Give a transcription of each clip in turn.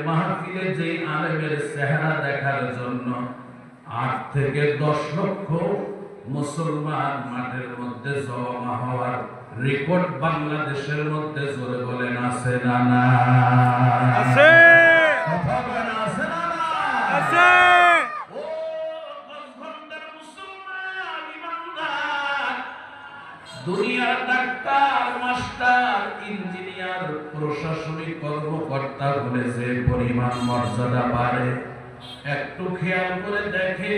মাহফিলে যেই আলেমের চেহারা দেখার জন্য 8 থেকে 10 লক্ষ মুসলমান মাঠের মধ্যে জমা হওয়ার রেকর্ড বাংলাদেশের মধ্যে জোরে বলেন আছে না? না আছে, কথা বলেন আছে না? না আছে। ও 10 ঘন্টার মুসলমান ইমানদার, দুনিয়ার ডাক্তার, মাস্টার, ইঞ্জিনিয়ার, প্রশাসনিক কর্মকর্তা বলে যে পরিমাণ মর্যাদা বাড়ে, একটু খেয়াল করে দেখে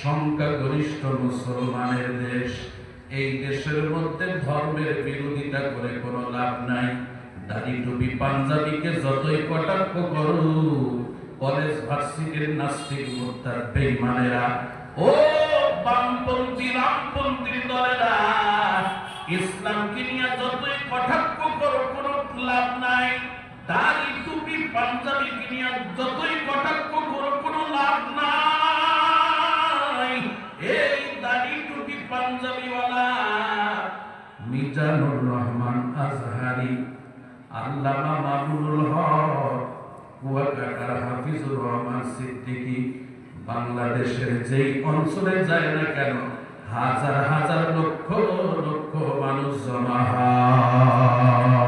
সংখ্যাগরিষ্ঠ মুসলমানের দেশ। এই দেশের মধ্যে ধর্মের বিরোধিতা করে কোনো লাভ নাই। দাড়ি টুপি পাঞ্জাবিকে যতই কটাক্ষ করো, কলেজ ভার্সিটির নাস্তিক মুরতাদ বেঈমানেরা, ও বামপন্থী রামপন্থী দলেরা, ইসলামকে নিয়ে যতই কটাক্ষ করো কোনো লাভ নাই। দাড়ি টুপি পাঞ্জাবিকে নিয়ে যতই কটাক্ষ করো কোনো লাভ নাই। এই দাড়ি টুপি পাঞ্জাবিওয়ালা মিজানুর রহমান আজহারি, আল্লামা মামুনুল হক, কুয়াকাটার হাফিজুর রহমান সিদ্দিকী, বাংলাদেশের যেই অঞ্চলে যায় না কেন হাজার হাজার লক্ষ লক্ষ মানুষ জমা হয়।